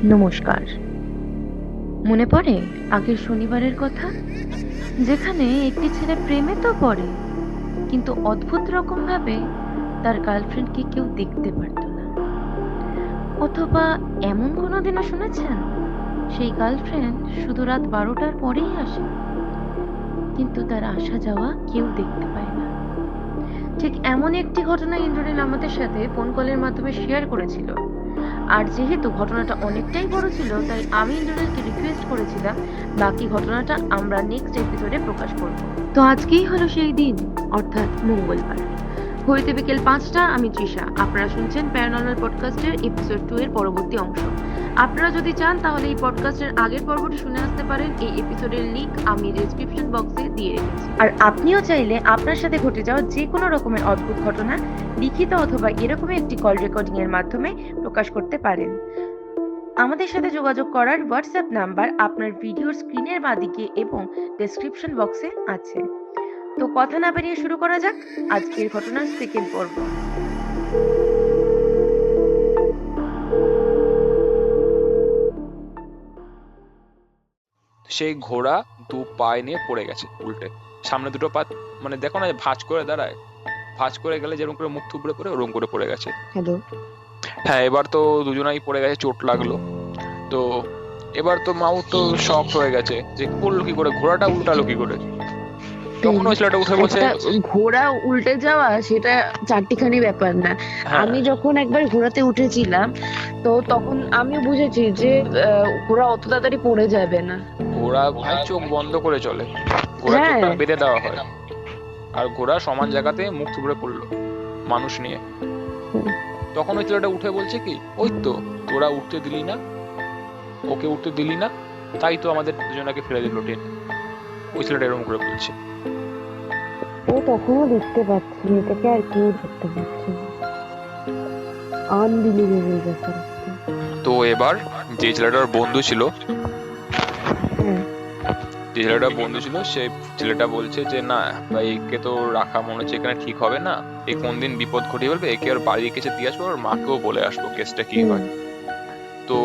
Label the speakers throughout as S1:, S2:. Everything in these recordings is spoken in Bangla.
S1: নমস্কার। মনে পড়ে আগের শনিবারের কথা, যেখানে একটি ছেলে প্রেমে তো পড়ে, কিন্তু অদ্ভুত রকম ভাবে তার গার্লফ্রেন্ডকে কেউ দেখতে পারত না। অথবা এমন কোনো দিনও শুনেছেন সেই গার্লফ্রেন্ড শুধু রাত 12টার পরেই আসে, কিন্তু তার আসা যাওয়া কেউ দেখতে পায় না। ঠিক এমন একটি ঘটনা ইন্দ্রনীল আমাদের সাথে ফোন কলের মাধ্যমে শেয়ার করেছিল। আর যেহেতু ঘটনাটা অনেকটাই বড় ছিল, তাই আমি ইন্দ্রনীলকে রিকোয়েস্ট করেছিলাম বাকি ঘটনাটা আমরা নেক্সট এপিসোডে প্রকাশ করব। তো আজকেই হলো সেই দিন, অর্থাৎ মঙ্গলবার। ঘড়িতে বিকেল 5টা। আমি তৃষা, আপনারা শুনছেন প্যারানর্মাল পডকাস্টের এপিসোড 2 এর পরবর্তী অংশ। আপনারা যদি চান তাহলে এই পডকাস্টের আগের পর্বটি শুনে আসতে পারেন। এই এপিসোডের লিংক আমি ডেসক্রিপশন বক্সে দিয়ে রেখেছি। আর আপনিও চাইলে আপনার সাথে ঘটে যাওয়া যে কোনো রকমের অদ্ভুত ঘটনা লিখিত অথবা এরকমই একটি কল রেকর্ডিং এর মাধ্যমে প্রকাশ করতে পারেন। আমাদের সাথে যোগাযোগ করার হোয়াটসঅ্যাপ নাম্বার আপনার ভিডিওর স্ক্রিনের বাঁদিকে এবং ডেসক্রিপশন বক্সে আছে। তো কথা না বাড়িয়ে শুরু করা যাক আজকের ঘটনার সেকেন্ড পর্ব।
S2: সেই ঘোড়া দু পায়ে নিয়ে পড়ে গেছে উল্টে। সামনে দুটো পা মানে দেখো না, ভাঁজ করে দাঁড়ায়, ভাঁজ করে গেলে যেরকম করে মুখ থুবড়ে পড়ে ওরকম করে পড়ে গেছে।
S1: হ্যালো।
S2: হ্যাঁ, এবার তো দুজনাই পড়ে গেছে, চোট লাগলো। তো এবার তো মাও তো শক হয়ে গেছে যে পড়লো কি করে, ঘোড়াটা উল্টালো কি করে। তখন ওই ছেলেটা উঠে বলছে,
S3: একটা ঘোড়া উল্টে যাওয়া সেটা চারটিখানি ব্যাপার না।
S2: হ্যাঁ
S3: আমি যখন একবার ঘোড়াতে উঠেছিলাম, তো তখন আমি বুঝেছি যে ঘোড়া অত তাড়াতাড়ি পড়ে যাবে না।
S2: ঘোড়া ভাই চোখ বন্ধ করে চলে, ঘোড়া
S3: হ্যাঁ।
S2: চোখটা বেঁধে দেওয়া হয়। আর ঘোড়া সমান জায়গাতে মুখ থুবড়ে পড়লো মানুষ নিয়ে।
S3: হুম।
S2: তখন ওই ছেলেটা উঠে বলছে কি, ওই তো তোরা উঠতে দিলি না, ওকে উঠতে দিলি না, তাই তো আমাদের দুজনাকে ফেলে দিল টেনে। ওই ছেলেটা এরকম করে বলছে।
S3: ও তখনও দেখতে পাচ্ছি এটাকে, আর কেউ দেখতে পাচ্ছে না। আনবিলিভেবল ব্যাপার একটা।
S2: তো এবার যে ছেলেটার বন্ধু ছিল,
S3: হ্যাঁ।
S2: যে ছেলেটার বন্ধু ছিল সেই ছেলেটা বলছে যে না ভাই, একে তো রাখা মনে হচ্ছে এখানে ঠিক হবে না, এ কোন দিন বিপদ ঘটিয়ে ফেলবে, একে আর বাড়ি কেসে দিয়ে আসবো, আর মাকেও বলে আসবো কেসটা কি হয়। তো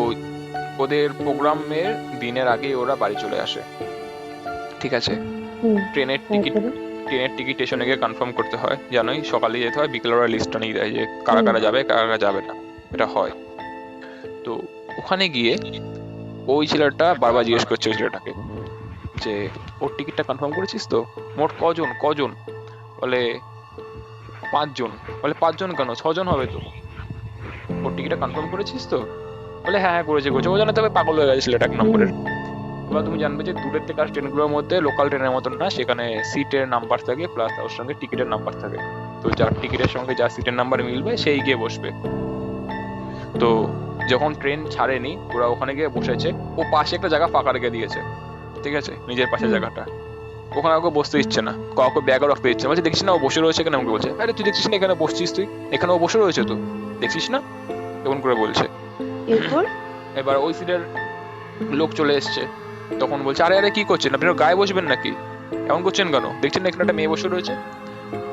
S2: ওদের প্রোগ্রামের দিনের আগে ওরা বাড়ি চলে আসে, ঠিক আছে। ট্রেনের টিকিট স্টেশনে গিয়ে কনফার্ম করতে হয়, জানোই সকালে যেতে হয়, বিকেলে ওরা লিস্টটা নিয়ে দেয় যে কারা কারা যাবে কারা কারা যাবে না, এটা হয়। তো ওখানে গিয়ে ওই ছেলেটা বারবার জিজ্ঞেস করছে ওই ছেলেটাকে যে ওর টিকিটটা কনফার্ম করেছিস তো, মোট কজন কজন, বলে 5 জন। বলে 5 জন কেন, 6 জন হবে তো, ওর টিকিটটা কনফার্ম করেছিস তো, বলে হ্যাঁ হ্যাঁ করেছি করেছি। ও জানে তবে পাগল হয়ে গেছে ছেলেটা 1 নম্বরের। এবার তুমি জানবে যে দূরের থেকে আর ট্রেনগুলোর মধ্যে লোকাল ট্রেনের মতন না, সেখানে সিটের নাম্বার থাকে প্লাস ওর সঙ্গে টিকিটের নাম্বার থাকে। তো যার টিকিটের সঙ্গে যার সিটের নাম্বার মিলবে সেই গিয়ে বসবে। তো যখন ট্রেন ছাড়েনি ওরা ওখানে গিয়ে বসেছে, ও পাশে একটা জায়গা ফাঁকা রেখে দিয়েছে, ঠিক আছে, নিজের পাশে জায়গাটা। ওখানে কাউকে বসতে দিচ্ছে না, কাউকে ব্যাগও রাখতে দিচ্ছে না, বলছে দেখছিস না ও বসে রয়েছে এখানে, আমাকে বলছে আরে তুই দেখছিস না এখানে বসছিস, তুই এখানে ও বসে রয়েছে তো দেখছিস না, এমন করে বলছে।
S3: এরপর
S2: এবার ওই সিটের লোক চলে এসছে, তখন বলছে আরে আরে কি করছেন আপনি, গায়ে বসবেন নাকি, এমন করছেন কেন, দেখছেন না এখানে একটা মেয়ে বসে রয়েছে।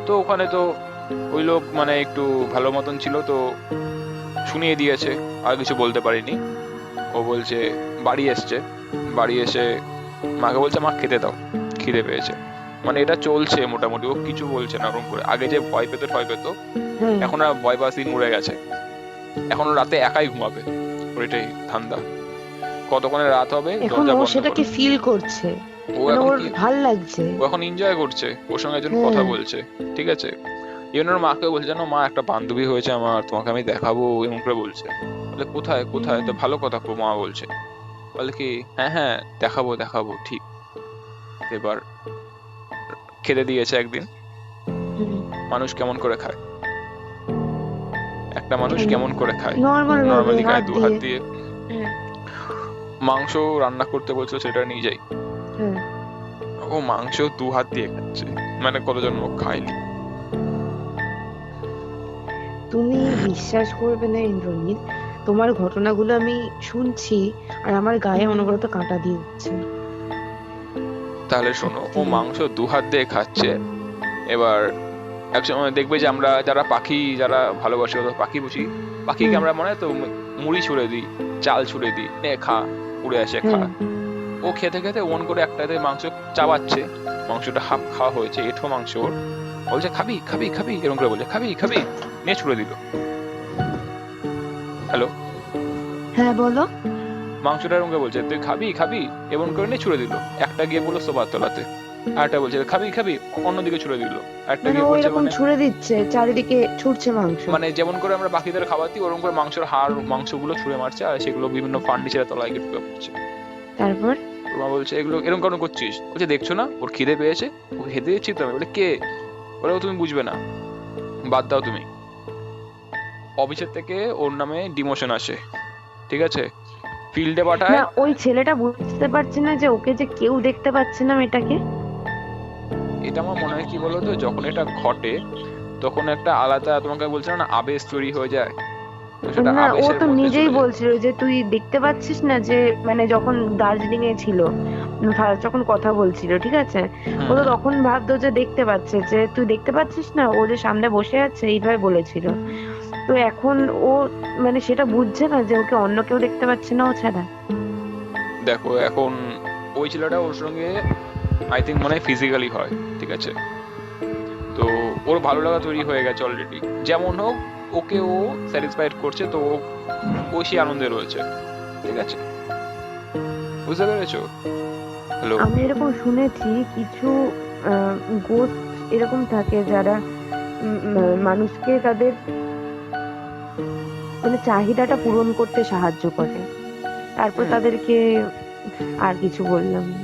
S2: তো ওখানে তো ওই লোক মানে একটু ভালো মতন ছিল, তো শুনিয়ে দিয়েছে, আর কিছু বলতে পারিনি। ও বলছে বাড়ি এসছে, বাড়ি এসে মাকে বলছে মা খেতে দাও, খিদে পেয়েছে। মানে এটা চলছে মোটামুটি, ও কিছু বলছে না ওরকম করে। আগে যে ভয় পেতো এখন আর ভয় পাসি মরে গেছে, এখন ও রাতে একাই ঘুমাবে, ওইটাই ধান্দা। কতক্ষণে রাত হবে
S3: এখন
S2: দরজা
S3: ও
S2: বন্ধ
S3: সেটাকে
S2: করবে।
S3: ফিল করছে,
S2: ও
S3: মানে
S2: এখন
S3: ওর
S2: কি,
S3: ভাল লাগছে।
S2: ও এখন এনজয় করছে, ওর সঙ্গে একজন কথা বলছে, ঠিক আছে। ইভেন ওর মাকে বলছে জানো মা একটা বান্ধবী হয়েছে আমার, তোমাকে আমি দেখাবো, এমন করে বলছে। বলে কোথায় কোথায়, তো ভালো কথা মা বলছে। বলে কি হ্যাঁ হ্যাঁ দেখাবো দেখাবো, ঠিক। এবার খেতে দিয়েছে একদিন। মানুষ কেমন করে খায়, একটা মানুষ কেমন করে খায়, নর্মালি খায় 2 হাত দিয়ে। মাংস রান্না করতে বলছিল সেটা নিয়ে যাই, ও মাংস 2 হাত দিয়ে খাচ্ছে, মানে কতজন লোক খায়নি।
S3: তুমি বিশ্বাস করবে না ইন্দ্রনীল, তোমার ঘটনাগুলো আমি শুনছি আর আমার গায়ে অনবরত কাঁটা দিয়ে উঠছে।
S2: তাহলে শোনো, ও মাংস 2 হাত দিয়ে খাচ্ছে। এবার একসময় দেখবে যে আমরা যারা পাখি যারা ভালোবাসি, পাখি বুঝি, পাখিকে আমরা মনে হয় তো মুড়ি ছুঁড়ে দিই, চাল ছুঁড়ে দিই, নে খা, উড়ে আসে খা।
S3: হ্যাঁ
S2: ও খেতে খেতে ওন করে একটাতে মাংস চাবাচ্ছে, মাংসটা হাফ খাওয়া হয়েছে, এঁঠো মাংস ওর, বলছে খাবি খাবি খাবি, এরকম করে বলছে খাবি খাবি, নিয়ে ছুঁড়ে দিল। হ্যালো,
S3: হ্যাঁ বলো।
S2: মাংসটা এরকম করে বলছে তুই খাবি খাবি, এমন করে নিয়ে ছুঁড়ে দিল। একটা গিয়ে বললো সোফার তলাতে, আরেকটা বলছে খাবি খাবি, অন্যদিকে ছুঁড়ে দিল। একটা
S3: মানে
S2: গিয়ে
S3: ও
S2: বলছে
S3: এরকম
S2: মানে
S3: ছুড়ে দিচ্ছে, চারিদিকে ছুটছে মাংস।
S2: মানে যেমন করে আমরা বাকিদের খাওয়াতি ওরকম করে মাংসের হাড় মাংসগুলো ছুঁড়ে মারছে, আর সেগুলো বিভিন্ন ফার্নিচারের তলায় গিয়ে ঢুকে পড়ছে।
S3: তারপর
S2: ওর মা বলছে এগুলো এরকম কেন করছিস? বলছে দেখছো না ওর খিদে পেয়েছে, ওকে খেতে দিচ্ছি তো আমি। বলে কে? বলে ও তুমি বুঝবে না, বাদ দাও তুমি। অফিসের থেকে ওর নামে ডিমোশন আসে, ঠিক আছে, ফিল্ডে পাঠায়।
S3: না ওই ছেলেটা বুঝতে পারছে না যে ওকে যে কেউ দেখতে পাচ্ছে না মেয়েটাকে।
S2: এটা আমার মনে হয় কি বলতো, যখন এটা ঘটে তখন একটা আলাদা, তোমাকে বলছিলাম না, আবেশ তৈরি হয়ে যায়, তো সেটা
S3: না ও
S2: আবেশের
S3: তো
S2: মধ্যে
S3: নিজেই
S2: চলে যায়।
S3: বলছিল যে তুই দেখতে পাচ্ছিস না যে, মানে যখন দার্জিলিং এ ছিল, ফার্স্ট যখন কথা বলছিল, ঠিক আছে, ও তো
S2: হুম,
S3: তখন ভাবতো যে দেখতে পাচ্ছে, যে তুই দেখতে পাচ্ছিস না ও যে সামনে বসে আছে, এইভাবে বলেছিল। তো এখন ও মানে সেটা বুঝছে না যে ওকে অন্য কেউ দেখতে পাচ্ছে না ও ছাড়া।
S2: দেখো এখন ওই ছেলেটা ওর সঙ্গে আই থিঙ্ক মনে হয় ফিজিক্যালি হয়, ঠিক আছে, তো ওর ভালো লাগা তৈরি হয়ে গেছে অলরেডি, যেমন হোক ওকে ও স্যাটিসফাইড করছে, তো ও সেই আনন্দে রয়েছে, ঠিক আছে, বুঝতে পেরেছো? হ্যালো,
S3: আমি এরকম শুনেছি কিছু গোস্ট এরকম থাকে যারা মানুষকে তাদের মানে চাহিদাটা পূরণ করতে সাহায্য করে, তারপর
S2: হুম,
S3: তাদেরকে আর কিছু বললাম না।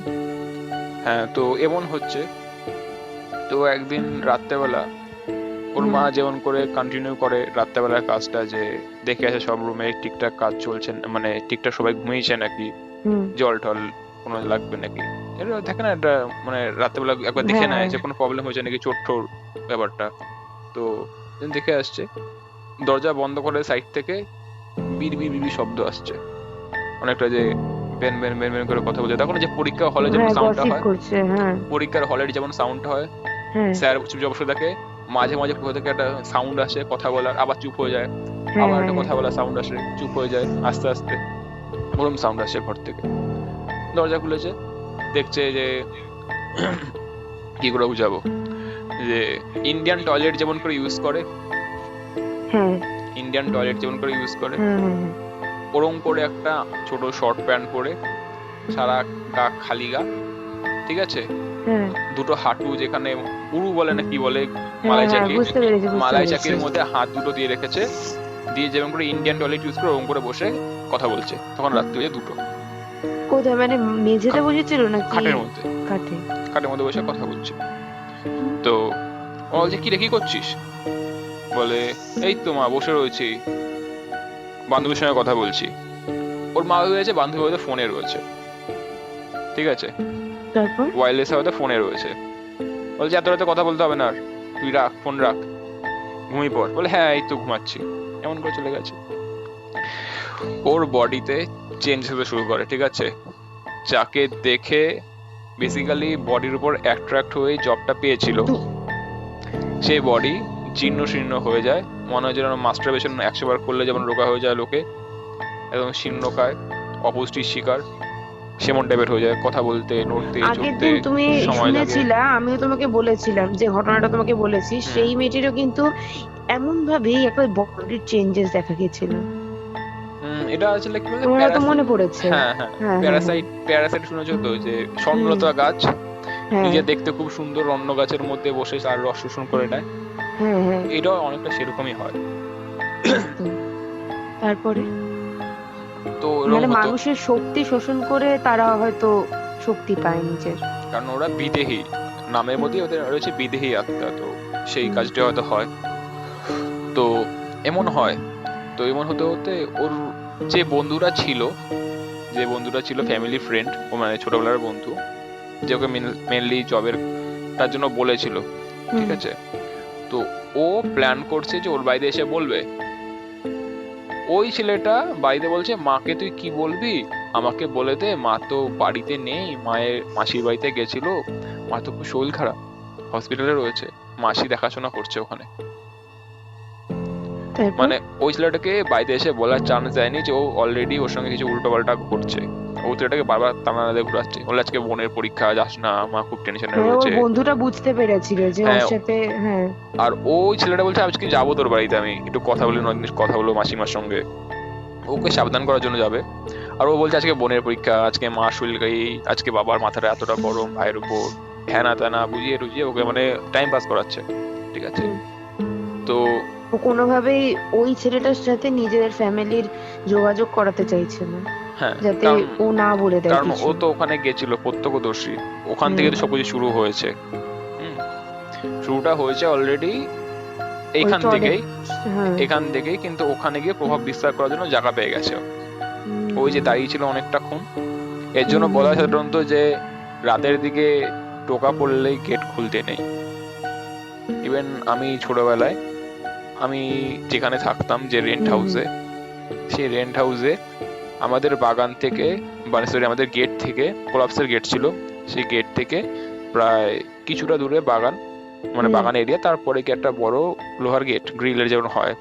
S2: হ্যাঁ, তো এমন হচ্ছে। তো একদিন রাত্রেবেলা ওর
S3: হুম
S2: মা যেমন করে কন্টিনিউ করে রাত্রেবেলার কাজটা, যে দেখে আসে সব রুমে ঠিকঠাক কাজ চলছে, মানে ঠিকঠাক সবাই ঘুমিয়েছে নাকি,
S3: হুম।
S2: জল টল কোনো লাগবে নাকি, এটা থাকে না, এটা মানে রাত্রেবেলা একবার দেখে নেয়
S3: হ্যাঁ
S2: যে কোনো প্রবলেম হয়েছে নাকি, চোট টোর ব্যাপারটা। তো দেখে আসছে, দরজা বন্ধ করে সাইড থেকে বিড় বিড় বিড় শব্দ আসছে, অনেকটা যে বেন বেন বেন বেন করে কথা বলছে, তখন যে পরীক্ষা হলে যেমন
S3: হ্যাঁ
S2: সাউন্ডটা
S3: গসিপ
S2: হয়,
S3: করছে, হ্যাঁ
S2: পরীক্ষার হলের যেমন সাউন্ডটা হয়,
S3: হ্যাঁ
S2: স্যার চুপচাপ বসে থাকে, মাঝে মাঝে কোথা থেকে একটা সাউন্ড আসে কথা বলার, আবার চুপ হয়ে যায়,
S3: হ্যাঁ
S2: আবার
S3: হ্যাঁ
S2: একটা
S3: হ্যাঁ।
S2: কথা বলার সাউন্ড আসে, চুপ হয়ে যায় আস্তে আস্তে, ওরম সাউন্ড আসে ঘর থেকে। দরজা খুলেছে, দেখছে যে কি করে বুঝাবো, যে ইন্ডিয়ান টয়লেট যেমন করে ইউজ করে,
S3: হ্যাঁ
S2: ইন্ডিয়ান টয়লেট যেমন করে ইউজ করে,
S3: হ্যাঁ হ্যাঁ
S2: ওরম করে একটা ছোট শর্ট প্যান্ট পরে, সারা গা খালি গা, ঠিক আছে,
S3: হ্যাঁ
S2: দুটো হাঁটু যেখানে উড়ু বলে না কি বলে,
S3: হ্যাঁ
S2: মালাই
S3: হ্যাঁ,
S2: চাকি,
S3: বুঝতে পেরেছি বুঝতে
S2: মালাই
S3: পেরেছি।
S2: চাকির মধ্যে হাত দুটো দিয়ে রেখেছে, দিয়ে যেমন করে ইন্ডিয়ান টয়লেট ইউজ করে ওরকম করে বসে কথা বলছে, তখন রাত্রি হয়ে দুটো,
S3: কোথায় মানে মেঝেতে বসেছিল নাকি
S2: খাটের মধ্যে,
S3: কাঠে?
S2: খাটের মধ্যে বসে কথা বলছে। তো ও বলছে কি রে কি করছিস? বলে এই তো মা বসে রয়েছি, বান্ধবীর সঙ্গে কথা বলছি। ওর মা হয়েছে বান্ধবী হয়তো ফোনে রয়েছে, ঠিক আছে,
S3: তারপর
S2: ওয়্যারলেস হয়তো ফোনে রয়েছে। বলছে এত রাতে কথা বলতে হবে না আর, তুই রাখ ফোন রাখ, ঘুমিয়ে পড়। বলে হ্যাঁ এই তো ঘুমাচ্ছি, এমন করে চলে গেছে। ওর বডিতে চেঞ্জ হতে শুরু করে, ঠিক আছে, যাকে দেখে বেসিক্যালি বডির উপর অ্যাট্রাক্ট হয়ে জবটা পেয়েছিল, সেই বডি জীর্ণ শীর্ণ হয়ে যায়, মনে হয় যেন মাস্টারবেশন 100 বার করলে যেমন রোগা হয়ে যায় লোকে, একদম শীর্ণকায়, অপুষ্টির শিকার, সেমন টাইপের হয়ে যায়, কথা বলতে নড়তে
S3: আগের
S2: চড়তে
S3: দিন তুমি
S2: সময় লাগে।
S3: শুনেছিলা, আমিও তোমাকে বলেছিলাম যে ঘটনাটা তোমাকে বলেছি, সেই মেয়েটিরও কিন্তু এমন ভাবেই একটা বডির চেঞ্জেস দেখা গেছিল।
S2: এটা আসলে কি বলতে,
S3: তোমার হয়তো মনে পড়েছে।
S2: হ্যাঁ হ্যাঁ,
S3: হ্যাঁ হ্যাঁ
S2: প্যারাসাইট, প্যারাসাইট শুনেছো তো, যে স্বর্ণলতা গাছ
S3: হ্যাঁ
S2: নিজে দেখতে খুব সুন্দর, অন্য গাছের মধ্যে বসে তার রস শোষণ করে নেয়,
S3: হ্যাঁ হ্যাঁ
S2: এটাও অনেকটা সেরকমই হয়।
S3: একদম। তারপরে
S2: তো
S3: মানে
S2: এরকম হতো,
S3: মানুষের শক্তি শোষণ করে তারা হয়তো শক্তি পায় নিজের।
S2: কারণ ওরা বিদেহী, নামের মধ্যেই ওদের রয়েছে বিদেহী আত্মা, তো সেই কাজটা হয়তো হয়। তো এমন হয়, তো এমন হতে হতে ওর যে বন্ধুরা ছিল, যে বন্ধুরা ছিল ফ্যামিলি ফ্রেন্ড, ও মানে ছোটবেলার বন্ধু, যে ওকে মেনলি জবের তার জন্য বলেছিল, ঠিক
S3: হুম
S2: আছে, তো ও প্ল্যান করছে যে ওর বাড়িতে এসে বলবে। ওই ছেলেটা বাড়িতে বলছে মাকে তুই কি বলবি, আমাকে বলে দে, মা তো বাড়িতে নেই, মায়ের মাসির বাড়িতে গেছিল, মা তো খুব শরীর খারাপ, হসপিটালে রয়েছে, মাসি দেখাশোনা করছে ওখানে।
S3: তারপর
S2: মানে ওই ছেলেটাকে বাড়িতে এসে বলার চান্স দেয়নি যে ও অলরেডি ওর সঙ্গে কিছু উল্টোপাল্টা করছে। ও ছেলেটাকে বারবার তাড়না দিয়ে ঘুরাচ্ছে, বলে আজকে বোনের পরীক্ষা, যাস না, মা খুব টেনশনে
S3: হ্যাঁ, ওর
S2: রয়েছে।
S3: বন্ধুটা বুঝতে পেরেছিল যে ওর
S2: হ্যাঁ,
S3: সাথে, হ্যাঁ
S2: আর ওই ছেলেটা বলছে আজকে যাবো তোর বাড়িতে, আমি একটু কথা বলি, নদিন কথা বলবো মাসিমার সঙ্গে, ওকে সাবধান করার জন্য যাবে। আর ও বলছে আজকে বোনের পরীক্ষা, আজকে মা শরীর গাই, আজকে বাবার মাথাটা এতটা গরম ভাইয়ের উপর, হ্যানা ত্যানা বুঝিয়ে টুঝিয়ে ওকে মানে টাইম পাস করাচ্ছে। ঠিক আছে,
S3: হুম।
S2: তো
S3: ও কোনোভাবেই ওই ছেলেটার সাথে নিজের ফ্যামিলির যোগাযোগ করাতে চাইছে না,
S2: হ্যাঁ,
S3: যাতে
S2: কারণ
S3: ও না বলে দেয়
S2: কারণ
S3: কিছু।
S2: ও তো ওখানে গেছিল প্রত্যক্ষদর্শী, ওখান
S3: হুম।
S2: থেকে তো সবকিছু শুরু হয়েছে। হুম, শুরুটা হয়েছে অলরেডি
S3: ওই
S2: এইখান
S3: টয়লেট,
S2: থেকেই,
S3: হ্যাঁ।
S2: এখান থেকেই, কিন্তু ওখানে গিয়ে প্রভাব বিস্তার করার জন্য জায়গা পেয়ে গেছে ও।
S3: হুম,
S2: ওই যে দাঁড়িয়ে ছিল অনেকটাক্ষণ, এর জন্য
S3: হুম,
S2: বলা হয়
S3: হুম,
S2: সাধারণত যে রাতের দিকে টোকা পড়লেই গেট খুলতে নেই। ইভেন আমি ছোটবেলায়, আমি যেখানে থাকতাম যে রেন্ট
S3: হুম,
S2: হাউসে, সেই রেন্ট হাউসে আমাদের বাগান থেকে, মানে সরি আমাদের গেট থেকে, কোলাপসের গেট ছিল, সেই গেট থেকে প্রায় কিছুটা দূরে বাগান, মানে
S3: হুম,
S2: বাগান এরিয়া, তারপরে কি একটা বড় লোহার গেট, গ্রিলের যেমন হয়,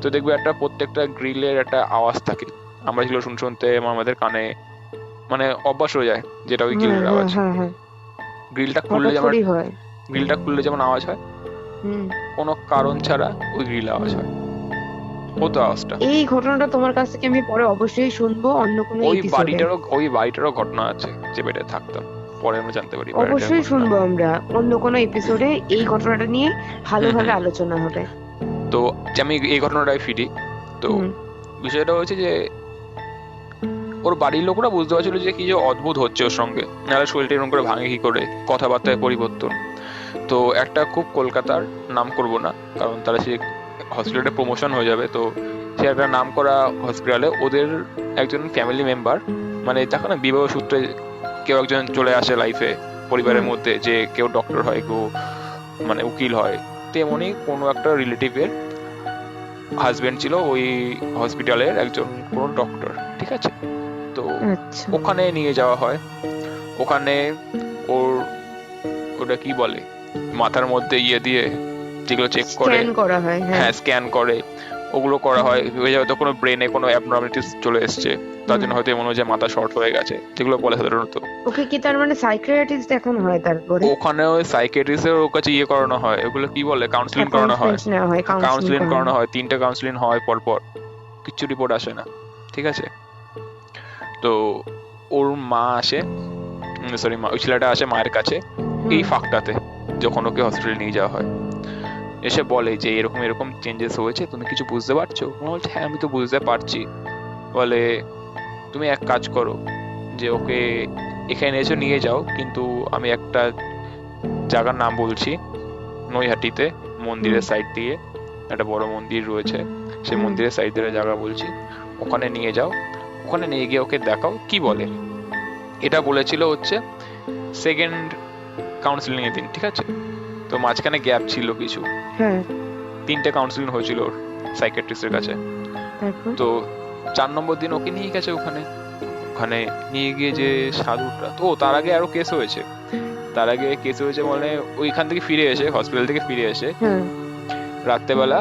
S2: তো দেখবে একটা প্রত্যেকটা গ্রিলের একটা আওয়াজ থাকে। আমরা যেগুলো শুনতে শুনতে আমাদের কানে মানে অভ্যাস হয়ে যায়, যেটা ওই
S3: হ্যাঁ,
S2: গ্রিলের
S3: হ্যাঁ,
S2: আওয়াজ।
S3: হ্যাঁ, হ্যাঁ,
S2: গ্রিলটা খুললে
S3: হঠাৎ
S2: যেমন,
S3: করেই হয়।
S2: গ্রিলটা খুললে যেমন আওয়াজ হয়,
S3: হুম।
S2: কোনো কারণ ছাড়া ওই গ্রিলে আওয়াজ হয়, হতো আওয়াজটা।
S3: এই ঘটনাটা তোমার কাছ থেকে আমি পরে অবশ্যই শুনবো অন্য কোনো এপিসোডে।
S2: ওই বাড়িটারও ঘটনা আছে, যে বাড়িতে থাকতাম, পরে আমরা জানতে পারি বাড়িটার
S3: অবশ্যই
S2: ঘটনা।
S3: শুনবো আমরা অন্য কোনো এপিসোডে, এই ঘটনাটা নিয়ে ভালোভাবে
S2: হুম।
S3: আলোচনা হবে।
S2: তো যে আমি এই ঘটনাটাই ফিরি, তো
S3: হুম,
S2: বিষয়টা হচ্ছে যে ওর বাড়ির লোকরা বুঝতে পারছিল যে কি যে অদ্ভুত হচ্ছে ওর সঙ্গে, নাহলে শরীরটা এরকম করে ভাঙে কি করে, কথাবার্তায় পরিবর্তন। তো একটা খুব কলকাতার, নাম করব না কারণ তারা সে হসপিটালে প্রমোশন হয়ে যাবে, তো সে একটা নাম করা হসপিটালে ওদের একজন ফ্যামিলি মেম্বার, মানে দেখো না বিবাহ সূত্রে কেউ একজন চলে আসে লাইফে পরিবারের
S3: হুম,
S2: মধ্যে, যে কেউ ডক্টর হয়, কেউ মানে উকিল হয়, তেমনি কোনো একটা রিলেটিভের হাজবেন্ড ছিল ওই হসপিটালের একজন কোনো ডক্টর। ঠিক আছে, তো
S3: আচ্ছা।
S2: ওখানে নিয়ে যাওয়া হয়। ওখানে ওর, ওটা কি বলে, মাথার মধ্যে ইয়ে দিয়ে যেগুলো চেক করে,
S3: স্ক্যান করা হয়, হ্যাঁ।
S2: হ্যাঁ স্ক্যান করে, ওগুলো করা হয়, হয়ে যাবে তো কোনো ব্রেনে কোনো অ্যাবনর্মালিটিস চলে এসছে, তার জন্য হয়তো মনে হয় যে মাথা শর্ট হয়ে গেছে, যেগুলো বলে সাধারণত।
S3: ওকে কি তার মানে সাইকিয়াট্রিস্ট দেখানো হয় তারপরে?
S2: ওখানে ওই সাইকিয়াট্রিস্টের ওর কাছে ইয়ে করানো হয়, ওগুলো কি বলে, কাউন্সিলিং করানো হয়।
S3: অ্যাপয়েন্টমেন্ট নেওয়া হয়, কাউন্সিলিং
S2: কাউন্সিলিং
S3: করানো
S2: করানো
S3: হয়।
S2: হয়, 3টে কাউন্সিলিং হয় পর পর, কিচ্ছু রিপোর্ট আসে না। ঠিক আছে, তো ওর মা আসে, সরি মা, ওই ছেলেটা আসে মায়ের কাছে এই
S3: হুম,
S2: ফাঁকটাতে, যখন ওকে হসপিটালে নিয়ে যাওয়া হয়, এসে বলে যে এরকম এরকম চেঞ্জেস হয়েছে, তুমি কিছু বুঝতে পারছো? ও বলছে হ্যাঁ আমি তো বুঝতে পারছি। বলে তুমি এক কাজ করো, যে ওকে এখানে এসে নিয়ে যাও, কিন্তু আমি একটা জায়গার নাম বলছি, নৈহাটিতে মন্দিরের সাইড দিয়ে একটা বড় মন্দির রয়েছে, সেই
S3: হুম,
S2: মন্দিরের সাইড দিয়ে জায়গা বলছি, ওখানে নিয়ে যাও, ওখানে নিয়ে গিয়ে ওকে দেখাও কি বলে। এটা বলেছিল হচ্ছে সেকেন্ড কাউন্সিলিং এর দিন। ঠিক আছে, তো মাঝখানে গ্যাপ ছিল কিছু,
S3: হ্যাঁ।
S2: 3টে কাউন্সিলিং হয়েছিল ওর সাইকিয়াট্রিস্টের কাছে।
S3: তারপর
S2: তো 4 নম্বর দিন ওকে নিয়ে গেছে ওখানে, ওখানে নিয়ে গিয়ে যে সাধুটা, তো তার আগে আরো কেস হয়েছে, তার আগে কেস হয়েছে মানে ওইখান থেকে ফিরে এসে, হসপিটাল থেকে ফিরে এসে
S3: হ্যাঁ।
S2: রাত্রেবেলা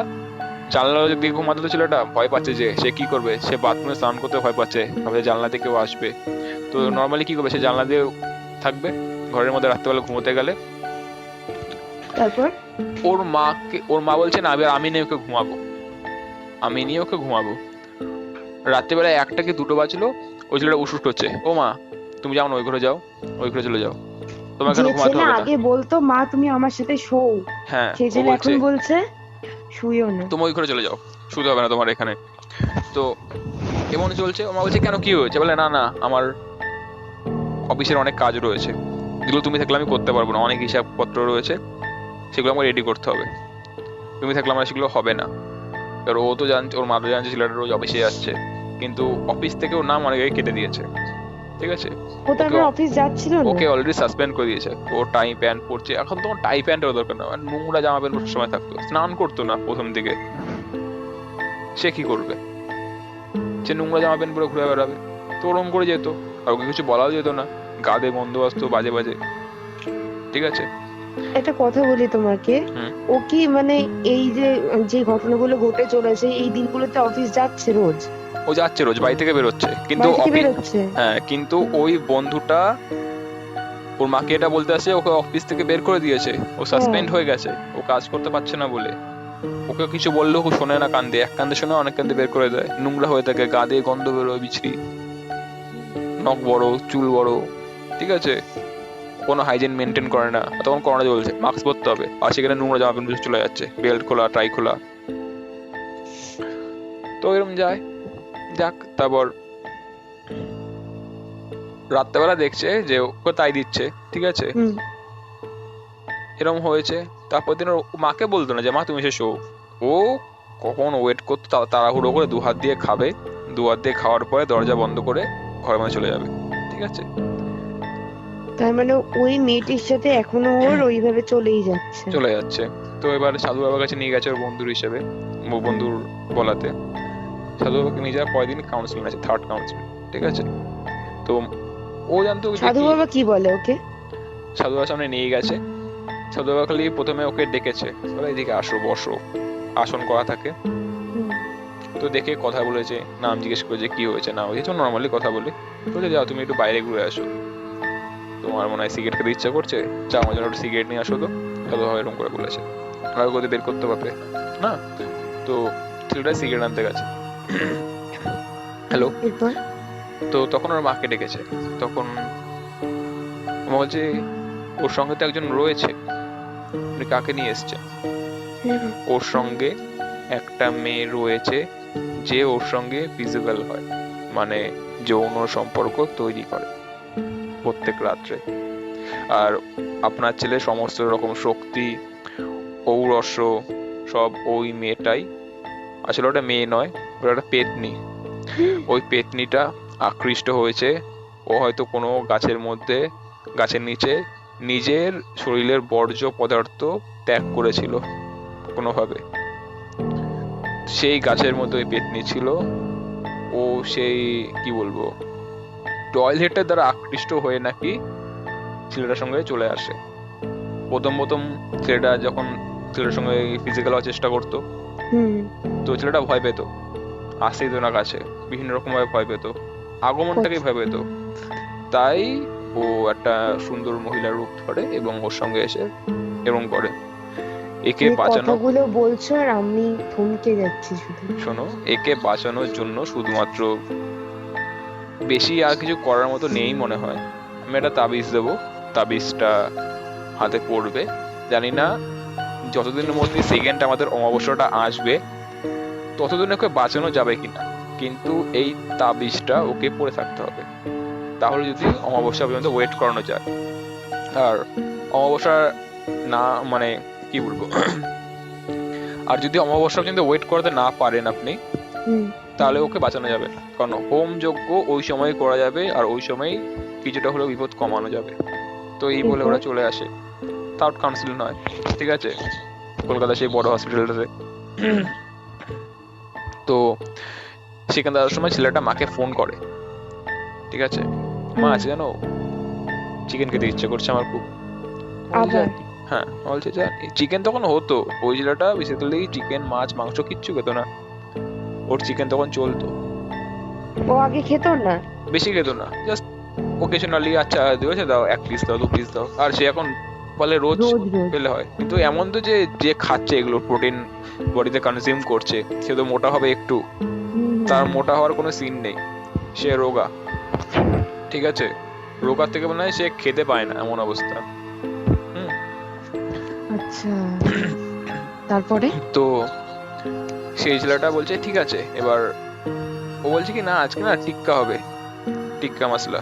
S2: জানলা দিকে ঘুমাতে, তো ছেলেটা ভয় পাচ্ছে, যে সে কি করবে, সে বাথরুমে স্নান করতে ভয় পাচ্ছে, ভাবে জানলা থেকে কেউ আসবে। তো
S3: হুম,
S2: নর্মালি কি করবে, সে জানলা দিয়ে থাকবে ঘরের মধ্যে রাত্রেবেলা ঘুমোতে গেলে।
S3: তারপর
S2: ওর মা বলছে না এবার আমি নিয়ে ওকে ঘুমাবো, আমি নিয়ে ওকে ঘুমাবো। রাত্রিবেলা 1টা কি 2টো বাজলো, ওই ছেলেটা উঠুট হচ্ছে, ও মা তুমি যাও না, ওই ঘরে যাও, ওই ঘরে চলে যাও, তোমার
S3: যে
S2: এখানে ঘুমাতে
S3: ছেলে
S2: হবে না।
S3: আগে বলতো মা তুমি আমার সাথে শোও,
S2: হ্যাঁ,
S3: সেই
S2: ও
S3: ছেলে
S2: বলছে
S3: এখন বলছে শুইও না।
S2: তুমি ওই ঘরে চলে যাও, শুতে হবে না তোমার এখানে। তো এমন চলছে, ও মা বলছে কেন কি হয়েছে, বলে না না আমার অফিসের অনেক কাজ রয়েছে, যেগুলো তুমি থাকলে আমি করতে পারবো না, অনেক হিসাবপত্র রয়েছে, সেগুলো আমাকে রেডি করতে হবে, তুমি থাকলে আমার সেগুলো হবে না। এবার ও তো জানছে, ওর মা তো জানছে ছেলেটা রোজ অফিসে যাচ্ছে, কিন্তু অফিস থেকে ওর নাম অনেক আগে কেটে দিয়েছে। ঠিক আছে,
S3: ও তারপর অফিস যাচ্ছিল না?
S2: ওকে অলরেডি সাসপেন্ড করে দিয়েছে, ও টাই প্যান্ট পরছে, এখন তোমার টাই প্যান্টের দরকার না, আর নোংরা জামা প্যান্ট সব সময় থাকতো, স্নান করতো না প্রথম দিকে, সে কি করবে, সে নোংরা জামা প্যান্ট পরে ঘুরে বেড়াবে, তো ওরম করে যেত, আর ওকে কিছু বলাও যেত না, গাদে গন্ধ আসতো বাজে বাজে। ঠিক আছে,
S3: একটা কথা বলি তোমাকে,
S2: হুম।
S3: ও কি মানে এই যে যে ঘটনাগুলো ঘটে চলেছে এই দিনগুলোতে অফিস যাচ্ছে রোজ,
S2: ও যাচ্ছে রোজ, বাড়ি থেকে বেরোচ্ছে, কিন্তু
S3: বাড়ি থেকে বেরোচ্ছে?
S2: হ্যাঁ, কিন্তু ওই বন্ধুটা ওর মাকে এটা বলতে আসে, ওকে অফিস থেকে বের করে দিয়েছে, ও
S3: হ্যাঁ।
S2: সাসপেন্ড হয়ে গেছে, ও কাজ করতে পারছে না বলে। ওকে কিছু বললেও ও শোনে না, কান্দে, এক কান্দে শোনে, অনেক কান্দে বের করে দেয়, নোংরা হয়ে থাকে, গা দিয়ে গন্ধ বেরোয় বিচ্ছিরি, নখ বড়, চুল বড়, ঠিক আছে, কোনো হাইজিন মেনটেন করে না। তখন করোনা চলছে, মাস্ক পরতে হবে, আর সেখানে নোংরা জামা প্যান্ট চলে যাচ্ছে, বেল্ট খোলা, টাই খোলা। তো এরকম যায়, যাক, তারপর রাত্রেবেলা দেখছে যে ওকে তাই দিচ্ছে, ঠিক আছে,
S3: হুম।
S2: এরকম হয়েছে। তারপর দিন ওর মাকে বলতো না যে মা তুমি এসে শো, ও কখন ওয়েট করতো, তাড়াহুড়ো করে 2 হাত দিয়ে খাবে, 2 হাত দিয়ে খাওয়ার পরে দরজা বন্ধ করে ঘরের মধ্যে চলে যাবে, ঠিক আছে।
S3: তার মানে ওই মেয়েটির সাথে এখনো ওর ওইভাবে চলেই যাচ্ছে।
S2: চলে যাচ্ছে। তো এবার সাধু বাবার কাছে নিয়ে গেছে ওর বন্ধুর হিসেবে, ও বন্ধুর বলাতে। সাধু বাবাকে নিয়ে যাওয়ার পরের দিন কাউন্সিলিং আছে, 3rd কাউন্সিলিং, ঠিক আছে। তো ও জানতো যে
S3: সাধু
S2: কি-
S3: বাবা কি বলে ওকে?
S2: সাধু বাবার সামনে নিয়ে গেছে। সাধু বাবা খালি প্রথমে ওকে ডেকেছে, বলে এদিকে আসো, বসো, আসন করা থাকে।
S3: হুম।
S2: তো দেখে কথা বলেছে, নাম জিজ্ঞেস করেছে, কি হয়েছে না হয়েছে, নর্মালি কথা বলে বলে যাও তুমি একটু বাইরে ঘুরে আসো, তোমার মনে হয় সিগারেট খেতে ইচ্ছা করছে, যাও আমার জন্য একটু সিগারেট নিয়ে আসো। তো সাধু বাবা এরকম করে বলেছে, আর ওকে বের করতে পারবে না। তো ছেলেটা সিগারেট আনতে গেছে। হ্যালো।
S3: এরপর?
S2: তো তখন ওর মাকে ডেকেছে, তখন মা বলছে ওর সঙ্গে তো একজন রয়েছে, উনি কাকে নিয়ে এসছে?
S3: হুম।
S2: ওর সঙ্গে একটা মেয়ে রয়েছে, যে ওর সঙ্গে ফিজিক্যাল হয়, মানে যৌন সম্পর্ক তৈরি করে প্রত্যেক রাত্রে। আর আপনার ছেলে সমস্ত রকম শক্তি, ঔরস্য সব ওই মেয়েটাই, আসলে ওটা মেয়ে নয়, ওটা একটা পেতনি। ওই পেতনিটা আকৃষ্ট হয়েছে, ও হয়তো কোনো গাছের মধ্যে, গাছের নিচে নিজের শরীরের বর্জ্য পদার্থ ত্যাগ করেছিল কোনোভাবে, সেই গাছের মধ্যে ওই পেতনি ছিল। ও সেই কি বলবো, টয়লেটের দ্বারা আকৃষ্ট হয়ে নাকি ছেলেটার সঙ্গে চলে আসে। প্রথম প্রথম ছেলেটা যখন ছেলেটার সঙ্গে ফিজিক্যাল হওয়ার চেষ্টা করতো,
S3: হুম।
S2: তো ছেলেটা ভয় পেত, আসতেই তো না কাছে, বিভিন্ন রকম ভাবে ভয় পেত, আগমনটাকেই ভয় পেত। তাই ও একটা সুন্দর মহিলার রূপ ধরে এবং ওর সঙ্গে এসে এরকম করে। একে
S3: তুমি
S2: বাঁচানো,
S3: কথাগুলো বলছো আর আমি থমকে যাচ্ছি শুধু।
S2: শোনো, একে বাঁচানোর জন্য শুধুমাত্র, বেশি আর কিছু করার মতো নেই মনে হয়। আমি একটা তাবিজ দেবো, তাবিজটা হাতে পড়বে, জানি না যতদিনের মধ্যে সেকেন্ড আমাদের অমাবস্যাটা আসবে ততদিনে ওকে বাঁচানো যাবে কিনা, কিন্তু এই তাবিজটা ওকে পড়ে থাকতে হবে, তাহলে যদি অমাবস্যা পর্যন্ত ওয়েট করানো যায়। আর অমাবস্যা না, মানে কি বলবো, আর যদি অমাবস্যা পর্যন্ত ওয়েট করাতে না পারেন আপনি,
S3: হুম।
S2: তাহলে ওকে বাঁচানো যাবে না, কারণ হোম যজ্ঞ ওই সময় করা যাবে, আর ওই সময় কিছুটা হলেও বিপদ কমানো যাবে। তো এই বলে ওরা চলে আসে, 3rd কাউন্সিল নয়, ঠিক আছে, কলকাতা সেই বড় হসপিটালটাতে। তো সেখানে যাওয়ার সময় ছেলেটা মাকে ফোন করে, ঠিক আছে, মা আছে জানো, চিকেন খেতে ইচ্ছে করছে আমার খুব। বলছে,
S3: আবার?
S2: হ্যাঁ, বলছে যে চিকেন তখন হতো, ওই ছেলেটা বেসিক্যালি চিকেন, মাছ, মাংস কিচ্ছু খেত না, ওর চিকেন তখন চলতো,
S3: ও আগে খেত না?
S2: বেশি খেত না, জাস্ট ওকেশনালি, আচ্ছা দিয়েছে দাও, 1 পিস দাও, 2 পিস দাও, আর সে এখন বলে রোজ
S3: রোজ রোজ?
S2: পেলে হয়। কিন্তু এমন তো যে যে খাচ্ছে এগুলো প্রোটিন বডিতে কনজিউম করছে, সে তো মোটা হবে একটু,
S3: হুম।
S2: তার মোটা হওয়ার কোনো সিন নেই, সে রোগা, ঠিক আছে, রোগার থেকে মনে হয় সে খেতে পায় না, এমন অবস্থা।
S3: আচ্ছা, তারপরে?
S2: তো সেই ছেলেটা বলছে ঠিক আছে, এবার ও বলছে কি না আজকে না টিক্কা হবে, টিক্কা মশলা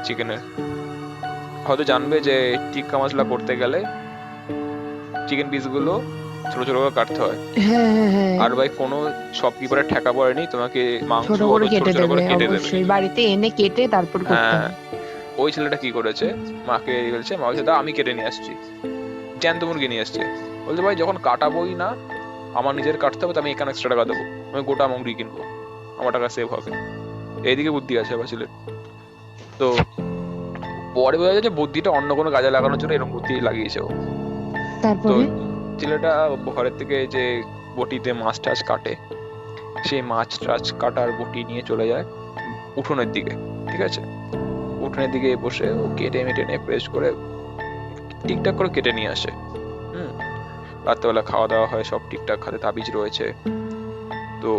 S2: চিকেনের। হয়তো জানবে যে টিক্কা মশলা করতে গেলে চিকেন পিসগুলো ছোট ছোট করে কাটতে হয়,
S3: হ্যাঁ হ্যাঁ হ্যাঁ,
S2: আর ভাই কোনো শপকিপারের ঠেকা পড়েনি তোমাকে মাংস
S3: ছোট করে
S2: অত ছোট
S3: কেটে
S2: ছোট
S3: দেবে,
S2: করে কেটে দেবে।
S3: অবশ্যই বাড়িতে এনে কেটে তারপর করতে
S2: হ্যাঁ,
S3: হবে।
S2: ওই ছেলেটা কি করেছে, মাকে বলছে, মা বলছে দা আমি কেটে নিয়ে আসছি, জ্যান্ত মুরগি নিয়ে আসছে। বলছে ভাই যখন কাটাবোই না, আমার নিজের কাটতে হবে, তো আমি এখানে এক্সট্রা টাকা দেবো, আমি গোটা মুরগি কিনবো, আমার টাকা সেভ হবে। এইদিকে বুদ্ধি আছে আবার ছেলের। তো ও পরে বোঝা যায় যে বুদ্ধিটা অন্য কোনো কাজে লাগানোর জন্য এরকম বুদ্ধি লাগিয়েছে ও। তো
S3: তারপরে
S2: ছেলেটা ঘরের থেকে যে বটিতে মাছ টাছ কাটে, সেই মাছ টাছ কাটার বটি নিয়ে চলে যায় উঠোনের দিকে। ঠিক আছে, উঠোনের দিকে বসে ও কেটে মেটে নিয়ে প্রেস করে ঠিকঠাক করে কেটে নিয়ে আসে। হুম, রাত্রেবেলা খাওয়া দাওয়া হয়, সব ঠিকঠাক, হাতে তাবিজ রয়েছে। তো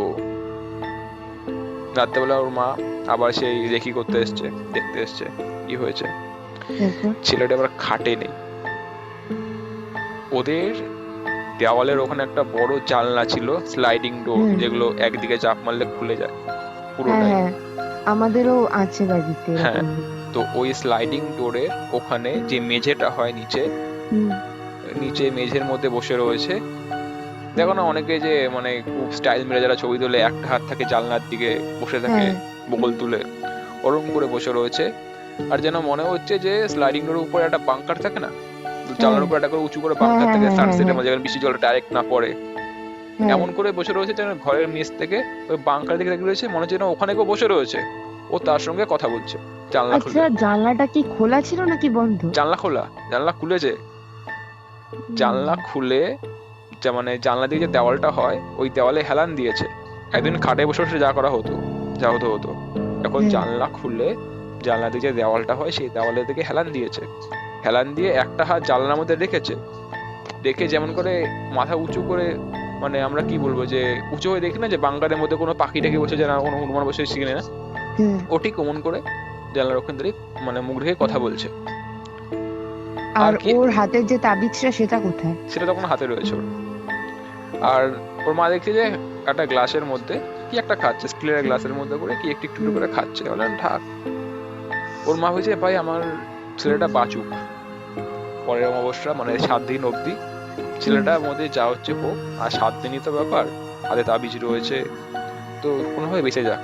S2: রাত্রেবেলা ওর মা আবার সেই রেকি করতে এসছে, দেখতে এসছে কি হয়েছে।
S3: তারপর
S2: ছেলেটা এবার খাটে নেই, ওদের দেওয়ালের ওখানে একটা বড় জানলা ছিল, স্লাইডিং ডোর,
S3: হুম।
S2: যেগুলো একদিকে চাপ মারলে খুলে যায়
S3: হ্যাঁ
S2: পুরোটাই।
S3: হ্যাঁ, আমাদেরও আছে বাড়িতে
S2: হ্যাঁ,
S3: এরকম।
S2: তো ওই স্লাইডিং ডোরের ওখানে যে মেঝেটা হয় নিচে,
S3: হুম,
S2: নিচে মেঝের মধ্যে বসে রয়েছে। দেখো না অনেকে যে মানে খুব স্টাইল মেরে যারা ছবি তোলে, একটা হাত থাকে জানলার দিকে বসে থাকে
S3: হ্যাঁ
S2: বগল তুলে, ওরকম করে বসে রয়েছে। আর যেন মনে হচ্ছে যে স্লাইডিং ডোরের উপরে একটা বাংকার থাকে না, জানলার
S3: হ্যাঁ
S2: উপর একটা করে উঁচু করে
S3: হ্যাঁ
S2: বাংকার
S3: হ্যাঁ
S2: থাকে
S3: হ্যাঁ হ্যাঁ
S2: সানসেটের
S3: হ্যাঁ
S2: মধ্যে, যেখানে বৃষ্টি জলটা ডাইরেক্ট না পড়ে,
S3: হ্যাঁ।
S2: এমন করে বসে রয়েছে যেন ঘরের নিচ থেকে ওই বাংকার দিকে তাকিয়ে রয়েছে, মনে হচ্ছে যেন ওখানে কেউ বসে রয়েছে, ও তার সঙ্গে কথা বলছে জানলা
S3: আচ্ছা,
S2: খুলে।
S3: জানলাটা কি খোলা ছিল নাকি বন্ধ?
S2: জানলা খোলা, জানলা খুলেছে, জানলা খুলে মানে জানলা দিয়ে যে দেওয়ালটা হয় ওই দেওয়ালে হেলান দিয়েছে। একদিন খাটে বসে বসে যা করা হতো, যা হতো হতো, এখন
S3: হুম।
S2: জানলা খুলে জানলা দিয়ে যে দেওয়ালটা হয় সেই দেওয়ালের দিকে হেলান দিয়েছে। হেলান দিয়ে একটা হাত জানলার মধ্যে রেখেছে, রেখে যেমন করে মাথা উঁচু করে, মানে আমরা কি বলবো যে উঁচু হয়ে দেখি না যে বাংকারের মধ্যে কোনো পাখি টাকি বসে যায় না, কোনো হনুমান বসে শিখে না,
S3: হুম।
S2: ও ঠিক অমন করে জানলার ওখান থেকে মানে মুখ রেখে কথা বলছে।
S3: আর
S2: আর কি,
S3: ওর হাতের যে তাবিজটা সেটা কোথায়?
S2: সেটা তখন হাতে রয়েছে ওর। আর ওর মা দেখছে যে একটা গ্লাসের মধ্যে কি একটা খাচ্ছে, স্টিলের গ্লাসের মধ্যে করে কি একটু একটু করে খাচ্ছে। বললেন ঠাক। ওর মা হয়েছে ভাই আমার ছেলেটা বাঁচুক, পরের অমাবস্যা মানে 7 দিন অবধি ছেলেটার মধ্যে যা হচ্ছে হোক, আর 7 দিনই তো ব্যাপার, হাতে তাবিজ রয়েছে, তো কোনোভাবে বেঁচে যাক।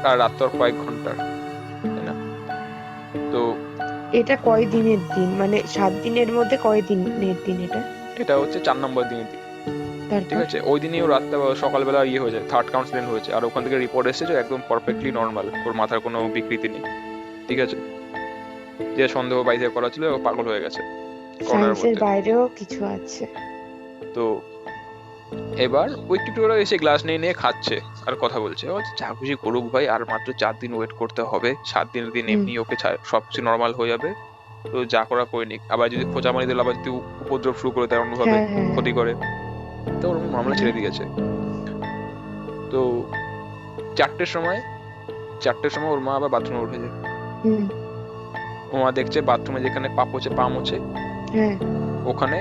S2: আর রাত তো আর কয়েক ঘন্টার, তাই না? তো
S3: এটা কয় দিনের দিন, মানে 7 দিনের মধ্যে কয় দিনের দিন এটা?
S2: এটা হচ্ছে 4 নম্বর দিনের দিন। ঠিক
S3: তারপর?
S2: আছে, ওই দিনই ও রাতটা সকালবেলা ইয়ে হয়ে যায়, থার্ড কাউন্সিলিং হয়েছে, আর ওখান থেকে রিপোর্ট এসেছে যে একদম পারফেক্টলি নর্মাল, ওর মাথার কোনো বিকৃতি নেই। ঠিক আছে, যে সন্দেহ বাইরে করা ছিল ও পাগল হয়ে গেছে করোনার
S3: সায়েন্সের
S2: মধ্যে।
S3: বাইরেও কিছু আছে।
S2: তো এবার ওই একটু করে এসে গ্লাস নিয়ে নিয়ে খাচ্ছে আর কথা বলছে, ও যা খুশি করুক ভাই, আর মাত্র 4 দিন ওয়েট করতে হবে, 7 দিনের দিন
S3: হুম।
S2: এমনি ওকে সবকিছু নর্মাল হয়ে যাবে, তো যা করা করে নিক। আবার যদি খোঁচা মারি দিল, আবার যদি উপদ্রব শুরু করে দেয় অন্যভাবে
S3: হ্যাঁ হ্যাঁ
S2: ক্ষতি করে, তো ওরকম নর্মাল ছেড়ে দিয়েছে। তো 4টের সময় ওর মা আবার বাথরুমে উঠে যায়।
S3: হুম।
S2: ও মা দেখছে বাথরুমে যেখানে পা মোছে
S3: হ্যাঁ
S2: ওখানে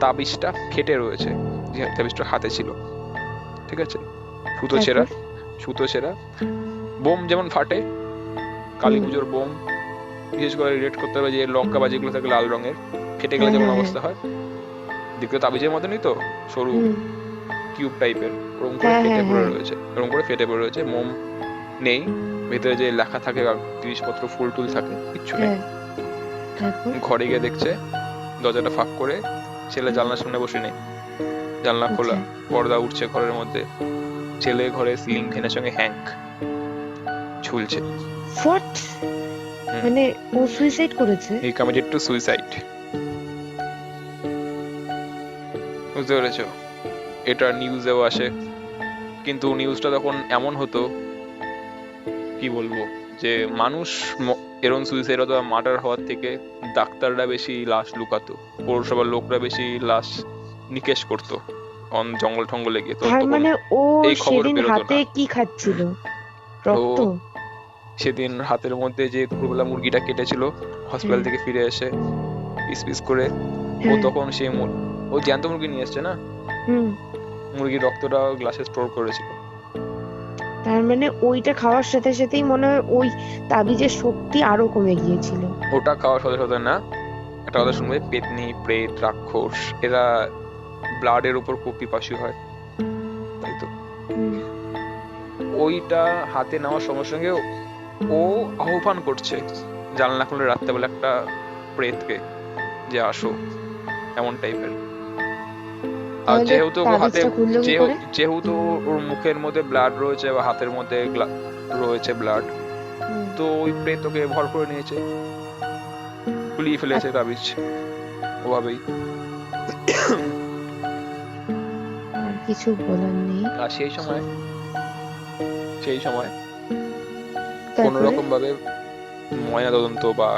S2: তাবিজটা ফেটে রয়েছে, যে তাবিজটা হাতে ছিল। ঠিক আছে, সুতো ছেঁড়া,
S3: তারপর?
S2: সুতো ছেঁড়া। বোম যেমন ফাটে, কালী
S3: হুম।
S2: পুজোর বোম, বিশেষ করে রিলেট করতে হবে যে লঙ্কা বাজিগুলো থাকে লাল রঙের, ফেটে গেলে
S3: হ্যাঁ
S2: যেমন
S3: হ্যাঁ
S2: অবস্থা হয়, দেখতে তাবিজের মতনই তো, সরু
S3: হুম।
S2: কিউব টাইপের, ওরকম করে
S3: হ্যাঁ
S2: ফেটে
S3: হ্যাঁ
S2: পড়ে
S3: হ্যাঁ।
S2: রয়েছে, ওরকম করে ফেটে পড়ে রয়েছে। মোম নেই, ভেতরে যে লেখা থাকে জিনিসপত্র ফুল টুল থাকে কিচ্ছু নেই।
S3: হ্যাঁ। তারপর?
S2: ঘরে গিয়ে দেখছে দরজাটা ফাঁক করে ছেলে জানলার সামনে বসে নেই, জানলা খোলা,
S3: আচ্ছা।
S2: পর্দা উঠছে ঘরের মধ্যে, ছেলে ঘরে সিলিং ফ্যানের সঙ্গে হ্যাঙ্ক ঝুলছে।
S3: হোয়াট?
S2: হুম।
S3: মানে ও সুইসাইড করেছে?
S2: হি কমিটেড টু সুইসাইড। বুঝতে পেরেছো? এটা নিউজেও আসে, কিন্তু নিউজটা তখন এমন হতো কি বলবো, যে মানুষ এরকম সুইসাইড অথবা মার্ডার হওয়ার থেকে ডাক্তাররা বেশি লাশ লুকাতো, পৌরসভার লোকরা বেশি লাশ নিকেশ করতো জঙ্গল টঙ্গলে গিয়ে। তো
S3: তার
S2: তখন
S3: মানে ও
S2: এই খবর
S3: সেদিন
S2: বেরোতো
S3: হাতে
S2: না।
S3: কি খাচ্ছিল? রক্ত?
S2: সেদিন হাতের মধ্যে যে দুপুরবেলা মুরগিটা কেটেছিল হসপিটাল
S3: হুম।
S2: থেকে ফিরে এসে পিস পিস করে, ও
S3: হ্যাঁ।
S2: তখন সেই ও জ্যান্ত মুরগি নিয়ে এসছে না,
S3: হুম।
S2: মুরগির রক্তটা গ্লাসে স্টোর করেছিল।
S3: তার মানে ওইটা খাওয়ার সাথে সাথেই মনে হয় ওই তাবিজের শক্তি আরো কমে গিয়েছিল।
S2: ওটা খাওয়ার সাথে সাথে না, একটা কথা শুনবে, পেতনি, প্রেত, রাক্ষস এরা ব্লাডের উপর খুব পিপাসু হয়, তাই তো
S3: হুম।
S2: ওইটা হাতে নেওয়ার সঙ্গে সঙ্গে ও আহ্বান করছে জানলা খুলে রাত্রেবেলা একটা প্রেতকে, যে আসো, এমন টাইপের। আর
S3: তাহলে
S2: যেহেতু ও হাতে,
S3: তাবিজটা খুললো কি করে?
S2: যেহেতু ওর মুখের মধ্যে ব্লাড রয়েছে বা হাতের মধ্যে রয়েছে ব্লাড,
S3: হুম।
S2: তো ওই প্রেত ওকে ভর করে নিয়েছে, ফুলিয়ে ফেলেছে তাবিজ ওভাবেই।
S3: আর কিছু বলার নেই।
S2: আর সেই সময় কোন
S3: তারপরে
S2: রকম ভাবে ময়না তদন্ত বা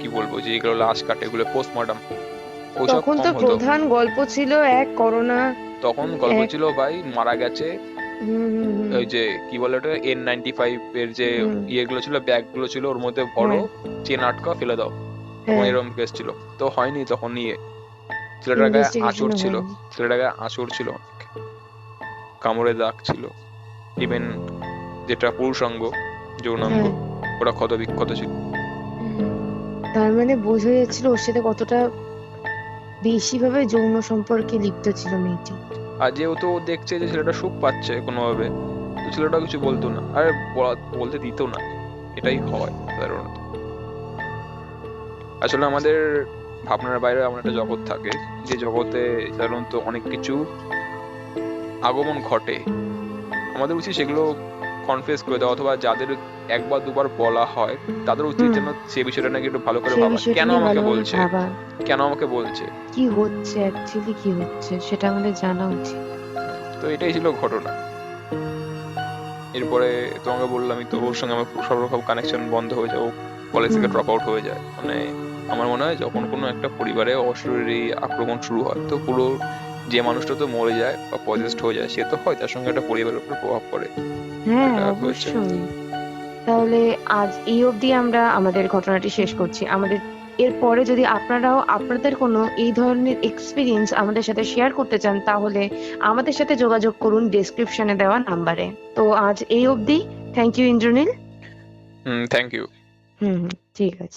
S2: কি বলবো, যে এগুলো লাশ কাটে, এগুলো পোস্টমর্টম, ওইসব
S3: তখন
S2: কম
S3: তো
S2: হতো।
S3: প্রধান গল্প ছিল এক করোনা।
S2: তখন গল্প
S3: এক
S2: ছিল ভাই মারা গেছে,
S3: হুম হুম হুম
S2: ওই যে কি বলে ওটা, N95 এর যে
S3: হুম,
S2: ইয়েগুলো ছিল, ব্যাগ গুলো ছিল, ওর মধ্যে ভরো,
S3: হ্যাঁ
S2: চেন আটকা ফেলে দাও, তখন
S3: হ্যাঁ,
S2: এরকম কেস ছিল। তো হয়নি তখন নিয়ে। ছেলেটার গায়ে আঁচড়
S3: ইনভেস্টিগেশন
S2: ছিল,
S3: হয়নি।
S2: ছেলেটার গায়ে আঁচড় ছিল অনেক, কামড়ে দাগ ছিল, ইভেন যেটা পুরুষাঙ্গ, যৌনাঙ্গ,
S3: হ্যাঁ
S2: ওটা ক্ষত বিক্ষত ছিল।
S3: হুম। তার মানে বোঝা যাচ্ছিল ওর সাথে কতটা বেশি ভাবে যৌন সম্পর্কে লিপ্ত ছিল মেয়েটি।
S2: আর যেহেতু ও দেখছে যে ছেলেটা সুখ পাচ্ছে কোনোভাবে, তো ছেলেটাও কিছু বলতো না, আর বলতে দিত না। এটাই হয় সাধারণত। আসলে আমাদের ভাবনার বাইরে এমন একটা জগৎ থাকে, যে জগতে সাধারণত অনেক কিছু আগমন ঘটে। আমাদের উচিত সেগুলো কনফেস করে দেওয়া, অথবা যাদের একবার দুবার বলা হয় তাদের উচিত
S3: হুম,
S2: যেন সে বিষয়টা নাকি একটু ভালো করে
S3: সেই
S2: ভাবা,
S3: বিষয়টা
S2: কেন
S3: নিয়ে
S2: আমাকে
S3: ভালোভাবে
S2: বলছে,
S3: ভাবা,
S2: কেন আমাকে বলছে।
S3: কি হচ্ছে অ্যাকচুয়ালি কি হচ্ছে সেটা আমাদের জানা উচিত।
S2: তো এটাই ছিল ঘটনা। এরপরে তোমাকে বললামই তো, ওর সঙ্গে আমার সব রকম কানেকশন বন্ধ হয়ে যায়, ও কলেজ থেকে
S3: হুম
S2: ড্রপ আউট হয়ে যায়। মানে আমার মনে হয় যখন কোনো একটা পরিবারে অশরীরী আক্রমণ শুরু হয়, তো পুরো যে মানুষটা তো মরে যায় বা পজেসড হয়ে যায়, সে তো হয়, তার সঙ্গে একটা পরিবারের উপর প্রভাব পড়ে।
S3: হ্যাঁ
S2: এটা হয়েছে।
S3: অবশ্যই। তাহলে আজ এই অবধি আমরা আমাদের ঘটনাটি শেষ করছি। আমাদের এরপরে যদি আপনারাও আপনাদের কোনো এই ধরনের এক্সপিরিয়েন্স আমাদের সাথে শেয়ার করতে চান, তাহলে আমাদের সাথে যোগাযোগ করুন ডেসক্রিপশনে দেওয়া নাম্বারে। তো আজ এই অবধি। Thank you Indranil.
S2: Thank you.
S3: হুম হুম, ঠিক আছে।